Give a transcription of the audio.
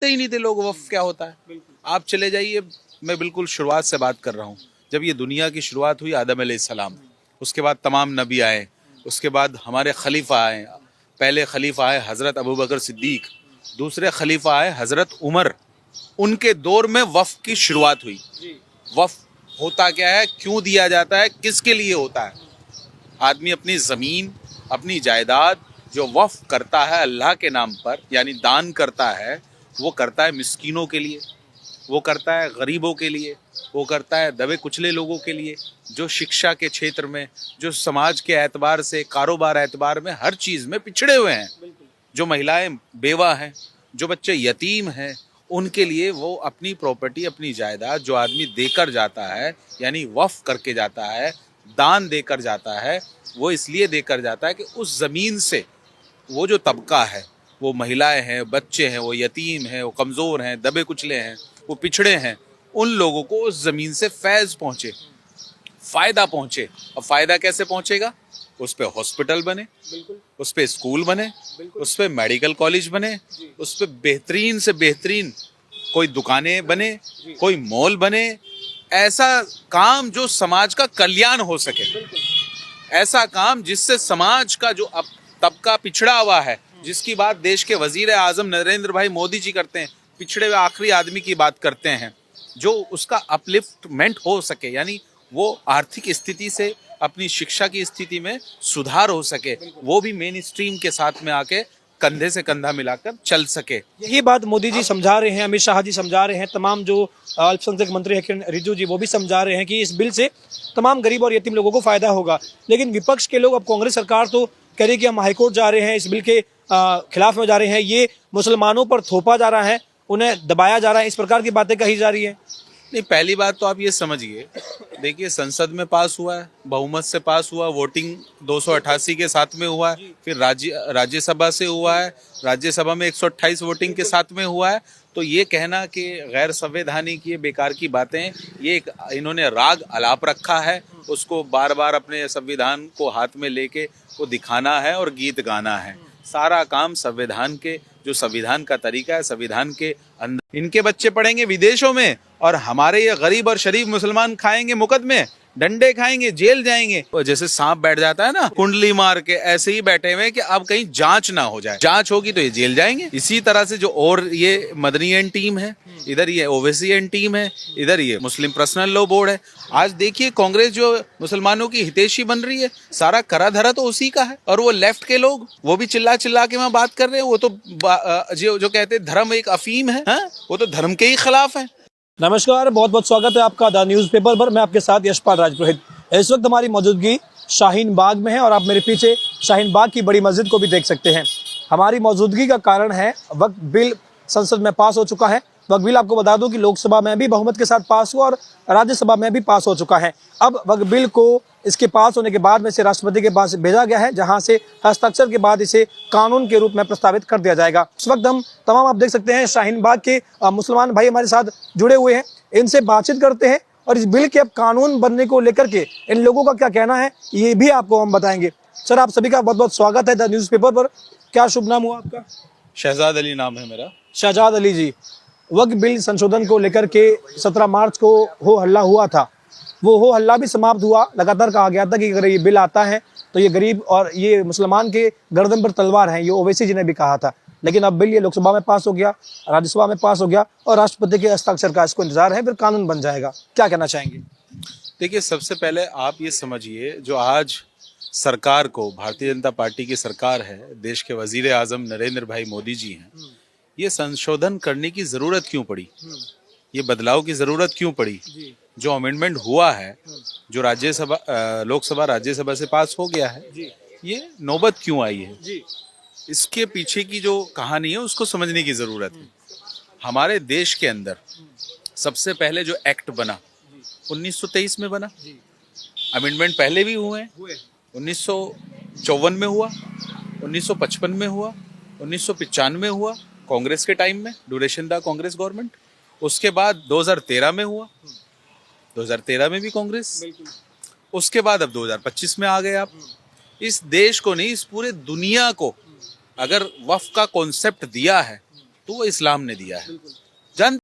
जानते ही नहीं थे लोग वफ़ क्या होता है। आप चले जाइए, मैं बिल्कुल शुरुआत से बात कर रहा हूँ, जब ये दुनिया की शुरुआत हुई आदम अलैहिस्सलाम, उसके बाद तमाम नबी आए, उसके बाद हमारे खलीफा आए। पहले खलीफा आए हज़रत अबू बकर सिद्दीक, दूसरे खलीफा आए हज़रत उमर। उनके दौर में वफ़ की शुरुआत हुई। वफ़ होता क्या है, क्यों दिया जाता है, किसके लिए होता है? आदमी अपनी ज़मीन, अपनी जायदाद जो वफ़ करता है अल्लाह के नाम पर, यानी दान करता है, वो करता है मिस्कीनों के लिए, वो करता है गरीबों के लिए, वो करता है दबे कुचले लोगों के लिए, जो शिक्षा के क्षेत्र में, जो समाज के एतबार से, कारोबार एतबार में, हर चीज़ में पिछड़े हुए हैं, जो महिलाएं बेवा हैं, जो बच्चे यतीम हैं, उनके लिए वो अपनी प्रॉपर्टी, अपनी जायदाद जो आदमी देकर जाता है, यानी वफ़ करके जाता है, दान देकर जाता है, वो इसलिए देकर जाता है कि उस ज़मीन से वो जो तबका है, वो महिलाएं हैं, बच्चे हैं, वो यतीम हैं, वो कमज़ोर हैं, दबे कुचले हैं, वो पिछड़े हैं, उन लोगों को उस ज़मीन से फैज़ पहुँचे, फ़ायदा पहुँचे। अब फ़ायदा कैसे पहुँचेगा? उस पे हॉस्पिटल बने, उस पे स्कूल बने, उस पे मेडिकल कॉलेज बने, उस पे बेहतरीन से बेहतरीन कोई दुकानें बने, कोई मॉल बने, ऐसा काम जो समाज का कल्याण हो सके, ऐसा काम जिससे समाज का जो अब तबका पिछड़ा हुआ है, जिसकी बात देश के वजीर आजम नरेंद्र भाई मोदी जी करते हैं, पिछड़े हुए आखिरी आदमी की बात करते हैं, जो उसका अपलिफ्टमेंट हो सके, यानी वो आर्थिक स्थिति से अपनी शिक्षा की स्थिति में सुधार हो सके, वो भी मेन स्ट्रीम के साथ में आके कंधे से कंधा मिलाकर चल सके। यही बात मोदी जी समझा रहे हैं, अमित शाह जी समझा रहे हैं, तमाम जो अल्पसंख्यक मंत्री हैं किरण रिजिजू जी वो भी समझा रहे हैं कि इस बिल से तमाम गरीब और यतीम लोगों को फायदा होगा। लेकिन विपक्ष के लोग, अब कांग्रेस सरकार तो कह रही है कि हम हाईकोर्ट जा रहे हैं, इस बिल के खिलाफ में जा रहे हैं, ये मुसलमानों पर थोपा जा रहा है, उन्हें दबाया जा रहा है, इस प्रकार की बातें कही जा रही है। नहीं, पहली बात तो आप ये समझिए, देखिए संसद में पास हुआ है, बहुमत से पास हुआ, वोटिंग 288 के साथ में हुआ है, फिर राज्यसभा से हुआ है, राज्यसभा में 128 वोटिंग के साथ में हुआ है। तो ये कहना कि गैर संवैधानिक, ये बेकार की बातें, ये इन्होंने राग अलाप रखा है, उसको बार बार अपने संविधान को हाथ में लेके वो दिखाना है और गीत गाना है। सारा काम संविधान के, जो संविधान का तरीका है, संविधान के अंदर। इनके बच्चे पढ़ेंगे विदेशों में और हमारे ये गरीब और शरीफ मुसलमान खाएंगे मुकदमे, डंडे खाएंगे, जेल जाएंगे। और जैसे सांप बैठ जाता है ना कुंडली मार के, ऐसे ही बैठे हुए कि अब कहीं जांच ना हो जाए, जांच होगी तो ये जेल जाएंगे। इसी तरह से जो और ये मदनी एंड टीम है, इधर ये ओवैसी एंड टीम है, इधर ये मुस्लिम पर्सनल लॉ बोर्ड है। आज देखिए कांग्रेस जो मुसलमानों की हितैषी बन रही है, सारा करा धरा तो उसी का है। और वो लेफ्ट के लोग, वो भी चिल्ला चिल्ला के वहां बात कर रहे हैं, वो तो जो कहते हैं धर्म एक अफीम है, वो तो धर्म के ही खिलाफ है। नमस्कार, बहुत बहुत स्वागत है आपका द न्यूज़ पेपर पर। मैं आपके साथ यशपाल राजपुरोहित। इस वक्त हमारी मौजूदगी शाहीन बाग में है और आप मेरे पीछे शाहीन बाग की बड़ी मस्जिद को भी देख सकते हैं। हमारी मौजूदगी का कारण है वक्फ बिल संसद में पास हो चुका है। वक्फ बिल आपको बता दूं कि लोकसभा में भी बहुमत के साथ पास हुआ और राज्यसभा में भी पास हो चुका है। अब वक्फ बिल को इसके पास होने के बाद में इसे राष्ट्रपति के पास भेजा गया है, जहां से हस्ताक्षर के बाद इसे कानून के रूप में प्रस्तावित कर दिया जाएगा। इस वक्त हम तमाम, आप देख सकते हैं, शाहीन बाग के मुसलमान भाई हमारे साथ जुड़े हुए हैं, इनसे बातचीत करते हैं और इस बिल के अब कानून बनने को लेकर के इन लोगों का क्या कहना है ये भी आपको हम बताएंगे। सर, आप सभी का बहुत बहुत स्वागत है द न्यूज़ पेपर पर। क्या शुभ नाम हुआ आपका? शहजाद अली नाम है मेरा। शहजाद अली जी, वक्फ बिल संशोधन को लेकर के 17 मार्च को हो हल्ला हुआ था, वो हो हल्ला भी समाप्त हुआ। लगातार कहा गया था कि अगर ये बिल आता है तो ये गरीब और ये मुसलमान के गर्दन पर तलवार है, ये ओवैसी जी ने भी कहा था। लेकिन अब बिल ये लोकसभा में पास हो गया, राज्यसभा में पास हो गया और राष्ट्रपति के हस्ताक्षर का इसको इंतजार है, फिर कानून बन जाएगा। क्या कहना चाहेंगे? देखिए, सबसे पहले आप ये समझिए, जो आज सरकार को, भारतीय जनता पार्टी की सरकार है, देश के वजीर आजम नरेंद्र भाई मोदी जी हैं, ये संशोधन करने की जरूरत क्यों पड़ी, ये बदलाव की जरूरत क्यों पड़ी? जो अमेंडमेंट हुआ है, जो राज्यसभा, लोकसभा राज्यसभा से पास हो गया है, ये नौबत क्यों आई है, इसके पीछे की जो कहानी है उसको समझने की जरूरत है। हमारे देश के अंदर सबसे पहले जो एक्ट बना 1923 में बना, अमेंडमेंट पहले भी हुए हैं, 1954 में हुआ, 1955 में हुआ, 1995 में हुआ, कांग्रेस के टाइम में, ड्यूरेशन द कांग्रेस गवर्नमेंट। उसके बाद 2013 में हुआ, 2013 में भी कांग्रेस। उसके बाद अब 2025 में आ गए आप। इस देश को नहीं, इस पूरे दुनिया को अगर वक्फ का कॉन्सेप्ट दिया है तो वो इस्लाम ने दिया है। जन